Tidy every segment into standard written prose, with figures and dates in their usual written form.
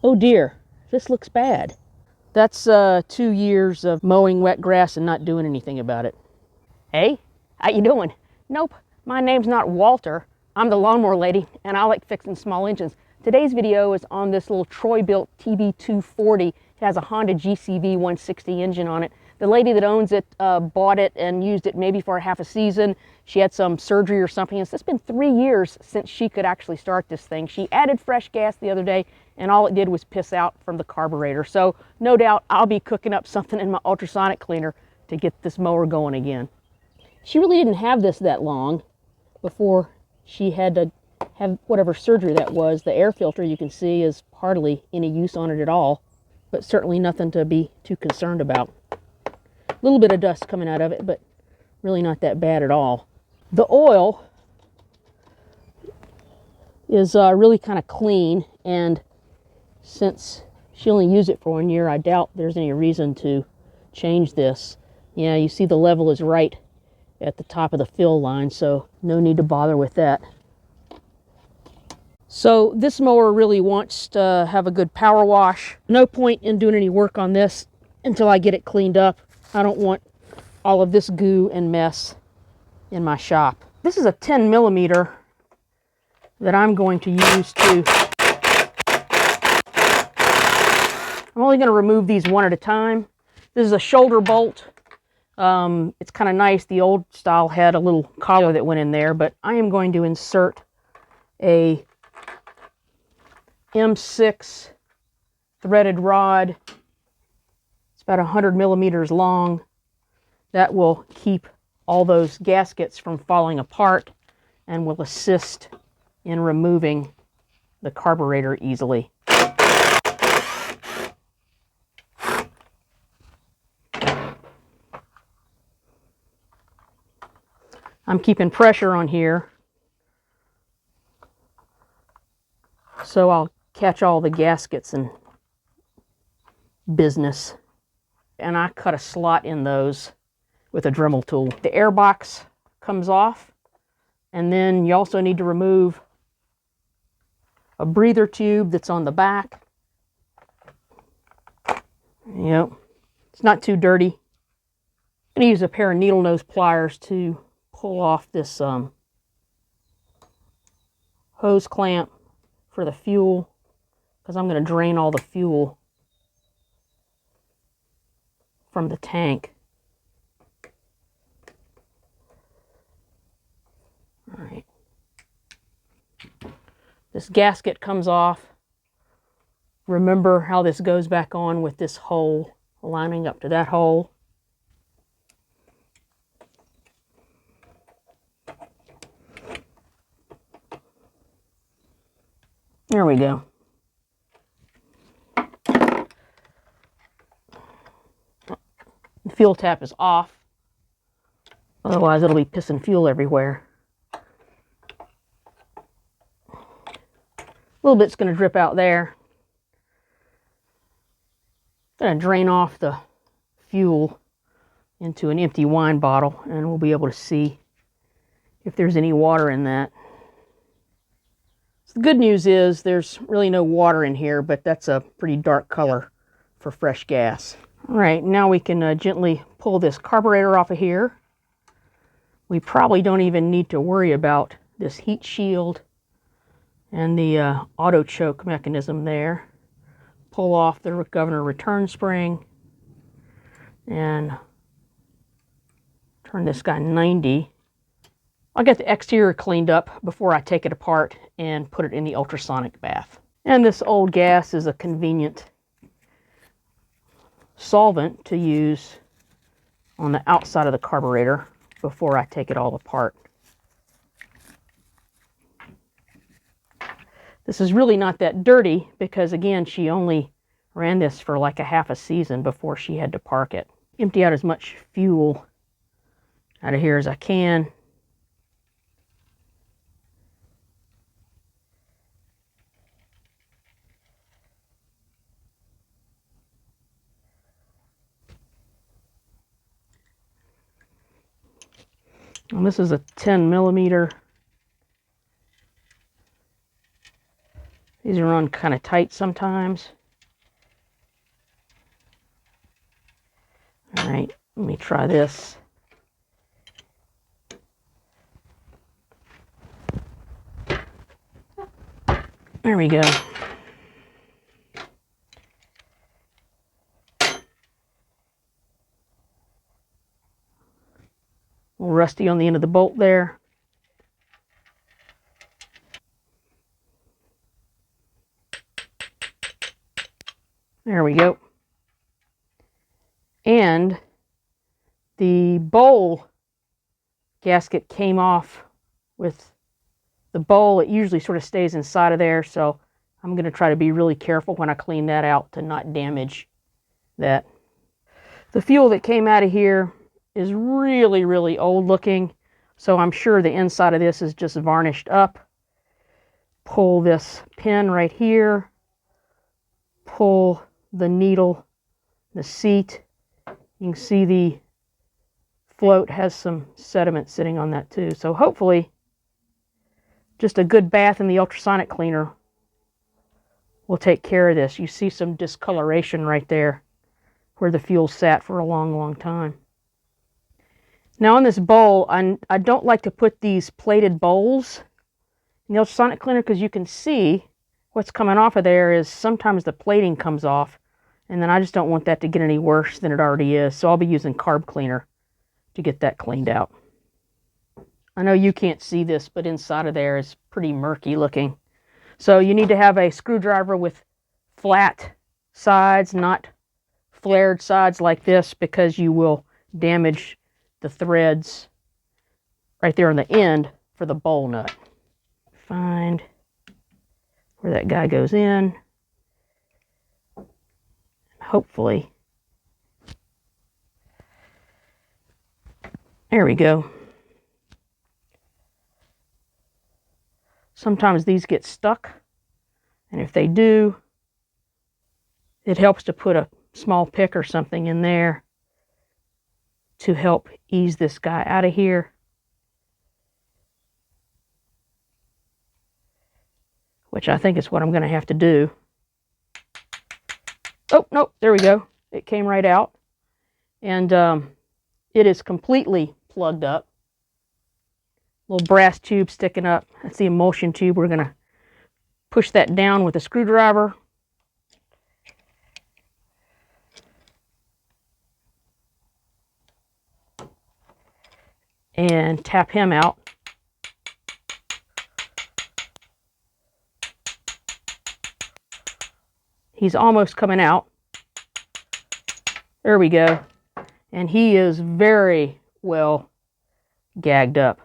Oh dear, this looks bad. That's 2 years of mowing wet grass and not doing anything about it. Hey, how you doing? Nope, my name's not Walter. I'm the lawnmower lady, and I like fixing small engines. Today's video is on this little Troy-bilt TB240. It has a Honda GCV 160 engine on it. The lady that owns it bought it and used it maybe for half a season. She had some surgery or something. It's been 3 years since she could actually start this thing. She added fresh gas the other day, and all it did was piss out from the carburetor. So no doubt I'll be cooking up something in my ultrasonic cleaner to get this mower going again. She really didn't have this that long before she had to have whatever surgery that was. The air filter, you can see, is hardly any use on it at all, but certainly nothing to be too concerned about. A little bit of dust coming out of it, but really not that bad at all. The oil is really kind of clean, and since she only used it for 1 year, I doubt there's any reason to change this. Yeah, you see the level is right at the top of the fill line, so no need to bother with that. So this mower really wants to have a good power wash. No point in doing any work on this until I get it cleaned up. I don't want all of this goo and mess in my shop. This is a 10 millimeter that I'm going to use to... I'm only going to remove these one at a time. This is a shoulder bolt. It's kind of nice. The old style had a little collar that went in there, but I am going to insert a M6 threaded rod. It's about 100 millimeters long. That will keep all those gaskets from falling apart and will assist in removing the carburetor easily. I'm keeping pressure on here so I'll catch all the gaskets and business. And I cut a slot in those with a Dremel tool. The airbox comes off, and then you also need to remove a breather tube that's on the back. Yep, it's not too dirty. I'm going to use a pair of needle nose pliers to pull off this hose clamp for the fuel, because I'm going to drain all the fuel from the tank. All right. This gasket comes off. Remember how this goes back on with this hole, lining up to that hole. There we go. The fuel tap is off. Otherwise, it'll be pissing fuel everywhere. A little bit's going to drip out there. I'm going to drain off the fuel into an empty wine bottle, and we'll be able to see if there's any water in that. So the good news is there's really no water in here, but that's a pretty dark color for fresh gas. All right, now we can gently pull this carburetor off of here. We probably don't even need to worry about this heat shield and the auto choke mechanism there. Pull off the governor return spring and turn this guy 90. I'll get the exterior cleaned up before I take it apart and put it in the ultrasonic bath. And this old gas is a convenient solvent to use on the outside of the carburetor before I take it all apart. This is really not that dirty because, again, she only ran this for like a half a season before she had to park it. Empty out as much fuel out of here as I can. And this is a 10 millimeter. These run kind of tight sometimes. All right, let me try this. There we go. A little rusty on the end of the bolt there. There we go. And the bowl gasket came off with the bowl. It usually sort of stays inside of there, so I'm going to try to be really careful when I clean that out to not damage that. The fuel that came out of here is really, really old looking, so I'm sure the inside of this is just varnished up. Pull this pin right here, pull the needle, the seat. You can see the float has some sediment sitting on that too, so hopefully just a good bath in the ultrasonic cleaner will take care of this. You see some discoloration right there where the fuel sat for a long, long time. Now on this bowl, I don't like to put these plated bowls in the ultrasonic cleaner because you can see what's coming off of there is sometimes the plating comes off, and then I just don't want that to get any worse than it already is. So I'll be using Carb cleaner to get that cleaned out. I know you can't see this, but inside of there is pretty murky looking. So you need to have a screwdriver with flat sides, not flared sides like this, because you will damage the threads right there on the end for the bowl nut. Find where that guy goes in. Hopefully. There we go. Sometimes these get stuck, and if they do, it helps to put a small pick or something in there to help ease this guy out of here. Which I think is what I'm going to have to do. Oh, nope, there we go. It came right out. And it is completely plugged up. Little brass tube sticking up. That's the emulsion tube. We're going to push that down with a screwdriver. And tap him out. He's almost coming out. There we go. And he is very well gagged up.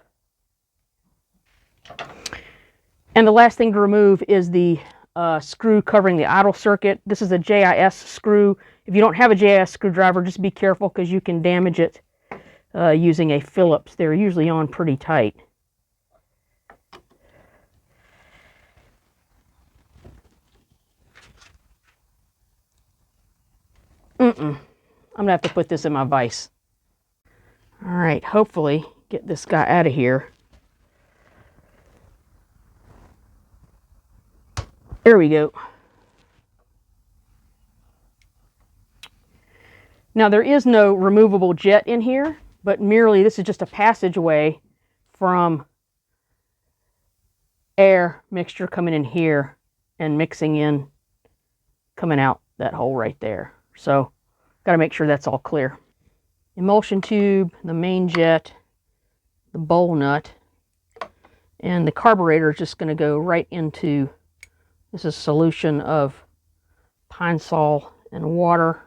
And the last thing to remove is the screw covering the idle circuit. This is a JIS screw. If you don't have a JIS screwdriver, just be careful because you can damage it using a Phillips. They're usually on pretty tight. I'm going to have to put this in my vise. All right, hopefully get this guy out of here. There we go. Now there is no removable jet in here, but merely this is just a passageway from air mixture coming in here and mixing in, coming out that hole right there. So got to make sure that's all clear. Emulsion tube, the main jet, the bowl nut, and the carburetor is just going to go right into, this is a solution of pine sol and water.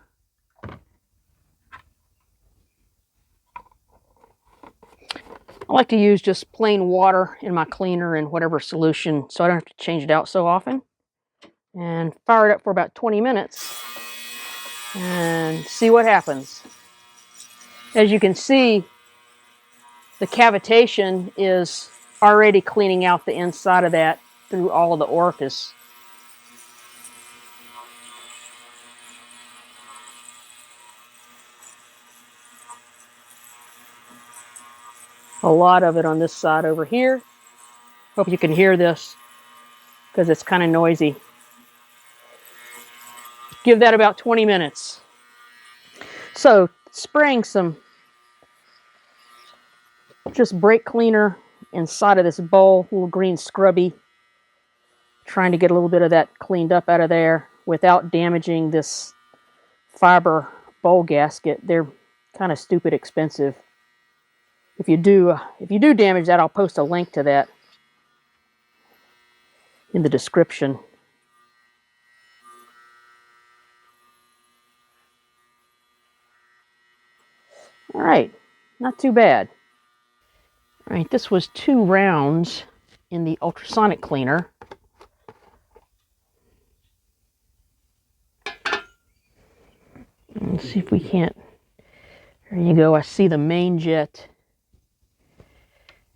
I like to use just plain water in my cleaner and whatever solution so I don't have to change it out so often. And fire it up for about 20 minutes and see what happens. As you can see, the cavitation is already cleaning out the inside of that through all of the orifice. A lot of it on this side over here. Hope you can hear this because it's kind of noisy. Give that about 20 minutes. So spraying some just brake cleaner inside of this bowl, a little green scrubby, trying to get a little bit of that cleaned up out of there without damaging this fiber bowl gasket. They're kind of stupid expensive. If you do damage that, I'll post a link to that in the description. All right, not too bad. All right, this was 2 rounds in the ultrasonic cleaner. Let's see if we can't. There you go. I see the main jet,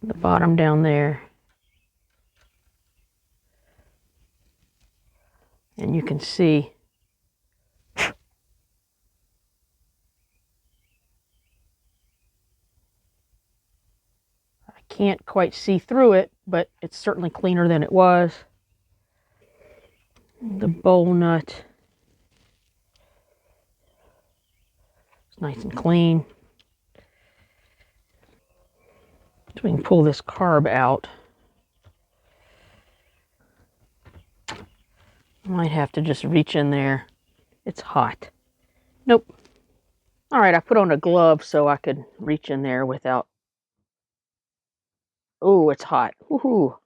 the bottom down there. And you can see I can't quite see through it, but it's certainly cleaner than it was. The bowl nut. It's nice and clean. So we can pull this carb out. I might have to just reach in there. It's hot. Nope. All right, I put on a glove so I could reach in there without... Oh, it's hot. Woohoo. All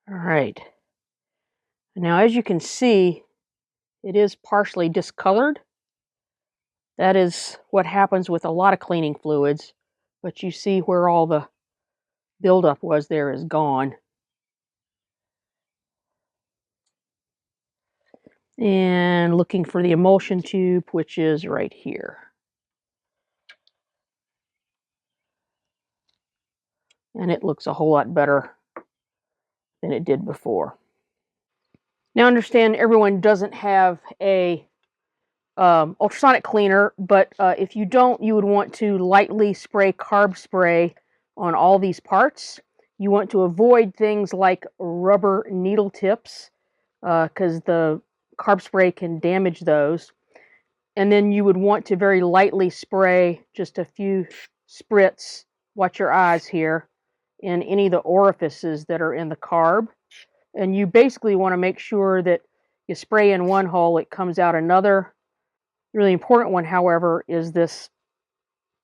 right. Now, as you can see, it is partially discolored. That is what happens with a lot of cleaning fluids, but you see where all the buildup was there is gone. And looking for the emulsion tube, which is right here. And it looks a whole lot better than it did before. Now understand everyone doesn't have a ultrasonic cleaner, but if you don't, you would want to lightly spray carb spray on all these parts. You want to avoid things like rubber needle tips because the carb spray can damage those. And then you would want to very lightly spray just a few spritz, watch your eyes here, in any of the orifices that are in the carb. And you basically want to make sure that you spray in one hole, it comes out another. The really important one, however, is this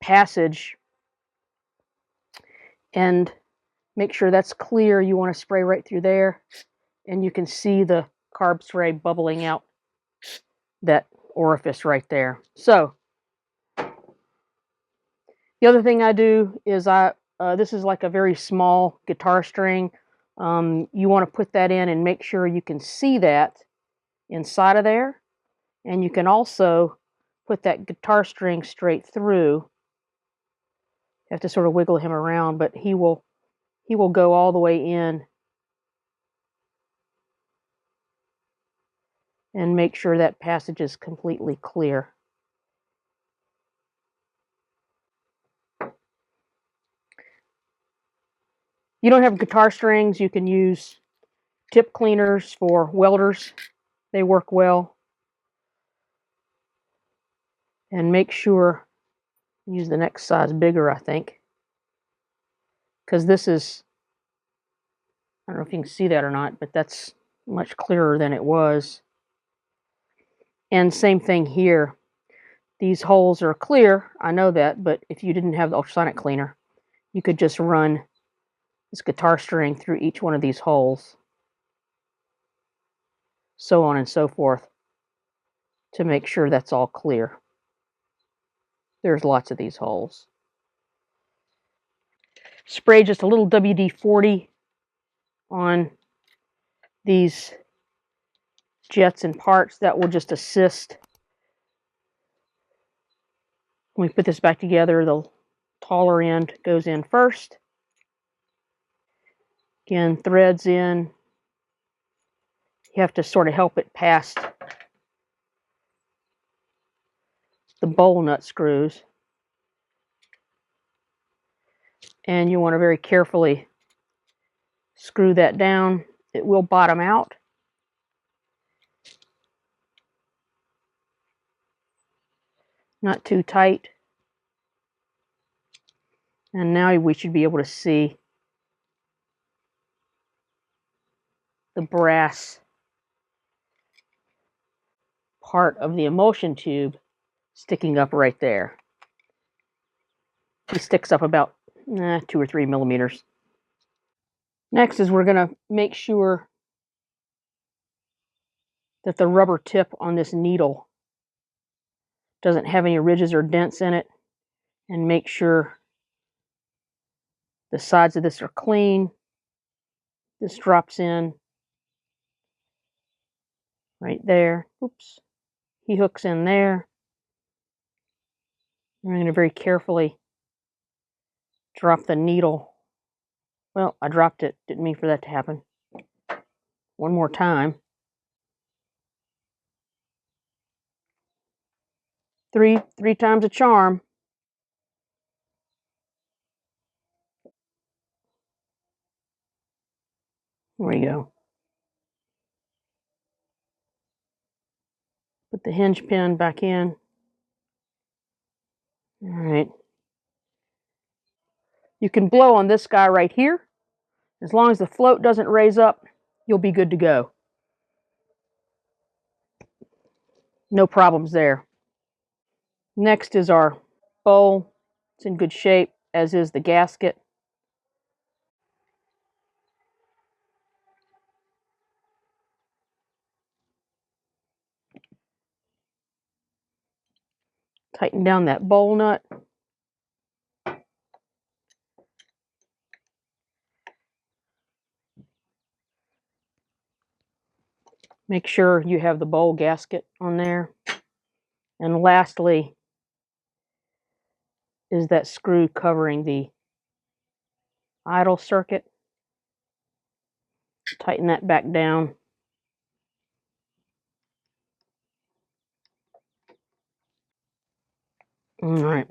passage. And make sure that's clear. You want to spray right through there. And you can see the carb spray bubbling out that orifice right there. So the other thing I do is this is like a very small guitar string. You want to put that in and make sure you can see that inside of there. And you can also put that guitar string straight through. You have to sort of wiggle him around, but he will go all the way in and make sure that passage is completely clear. You don't have guitar strings, you can use tip cleaners for welders. They work well. And make sure, use the next size bigger, I think. Because this is, I don't know if you can see that or not, but that's much clearer than it was. And same thing here. These holes are clear, I know that, but if you didn't have the ultrasonic cleaner, you could just run this guitar string through each one of these holes, so on and so forth, to make sure that's all clear. There's lots of these holes. Spray just a little WD-40 on these jets and parts. That will just assist. When we put this back together, the taller end goes in first. Again, threads in. You have to sort of help it past the bowl nut screws. And you want to very carefully screw that down. It will bottom out. not too tight. And now we should be able to see the brass part of the emulsion tube sticking up right there. He sticks up about 2 or 3 millimeters. Next is we're going to make sure that the rubber tip on this needle doesn't have any ridges or dents in it, and make sure the sides of this are clean. This drops in right there. Oops. He hooks in there. I'm going to very carefully drop the needle. Well, I dropped it. Didn't mean for that to happen. One more time. Three times a charm. There we go. Put the hinge pin back in. All right. You can blow on this guy right here. As long as the float doesn't raise up, you'll be good to go. No problems there. Next is our bowl. It's in good shape, as is the gasket. Tighten down that bowl nut. Make sure you have the bowl gasket on there. And lastly is that screw covering the idle circuit. Tighten that back down. All right.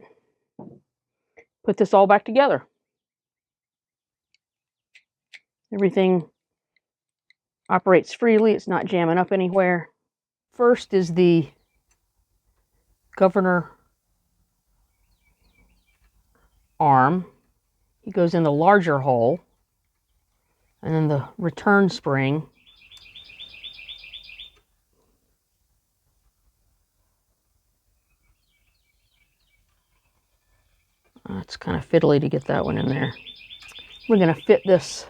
Put this all back together. Everything operates freely. It's not jamming up anywhere. First is the governor arm. He goes in the larger hole. And then the return spring. It's kind of fiddly to get that one in there. We're going to fit this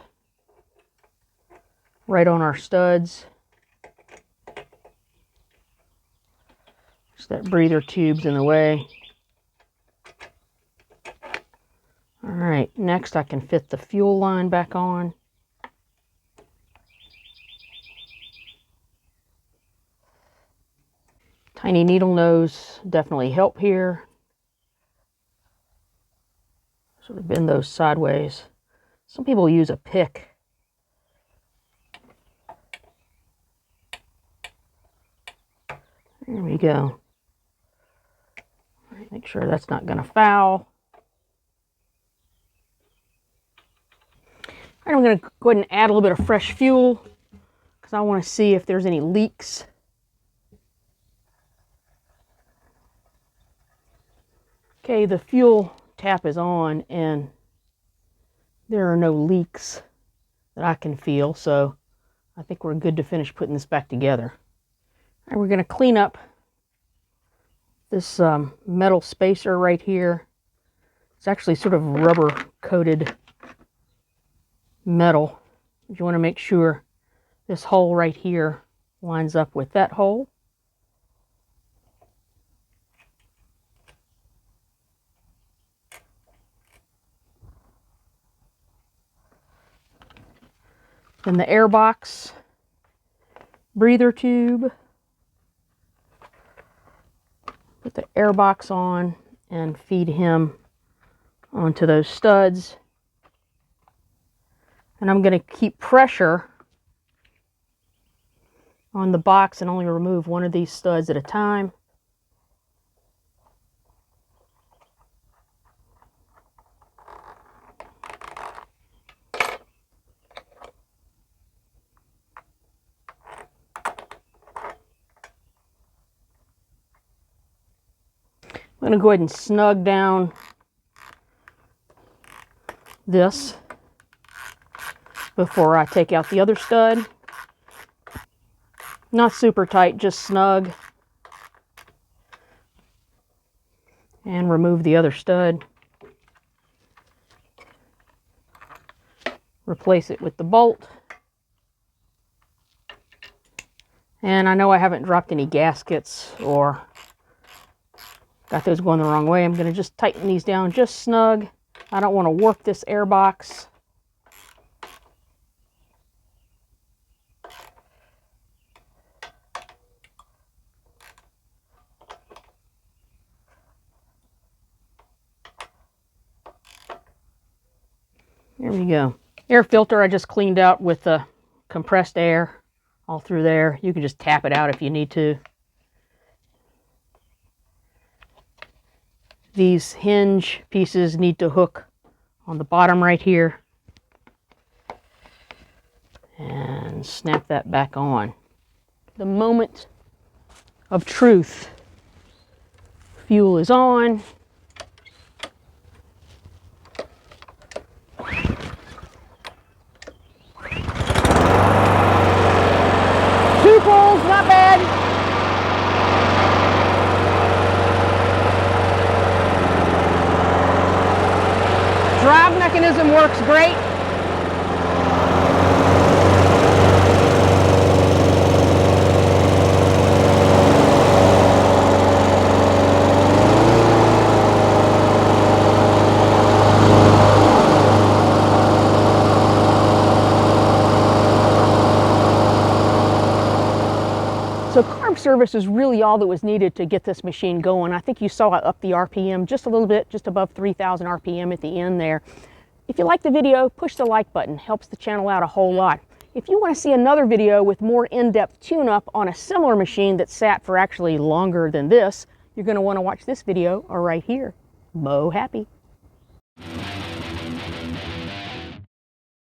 right on our studs. So that breather tube's in the way. All right, next I can fit the fuel line back on. Tiny needle nose definitely help here. Sort of bend those sideways. Some people use a pick. There we go. Make sure that's not going to foul. All right, I'm going to go ahead and add a little bit of fresh fuel because I want to see if there's any leaks. Okay, the fuel tap is on and there are no leaks that I can feel, so I think we're good to finish putting this back together. All right, we're going to clean up this metal spacer right here. It's actually sort of rubber coated metal. You want to make sure this hole right here lines up with that hole. Then the airbox breather tube. Put the airbox on and feed him onto those studs. And I'm going to keep pressure on the box and only remove one of these studs at a time. I'm going to go ahead and snug down this before I take out the other stud. Not super tight, just snug. And remove the other stud. Replace it with the bolt. And I know I haven't dropped any gaskets or got those going the wrong way. I'm going to just tighten these down just snug. I don't want to warp this airbox. There we go. Air filter I just cleaned out with the compressed air all through there. You can just tap it out if you need to. These hinge pieces need to hook on the bottom right here. And snap that back on. The moment of truth. Fuel is on. Two pulls, not bad. Drive mechanism works great. So carb service is really all that was needed to get this machine going. I think you saw it up the RPM just a little bit, just above 3,000 RPM at the end there. If you like the video, push the like button. Helps the channel out a whole lot. If you want to see another video with more in-depth tune-up on a similar machine that sat for actually longer than this, you're going to want to watch this video right here. Mow happy.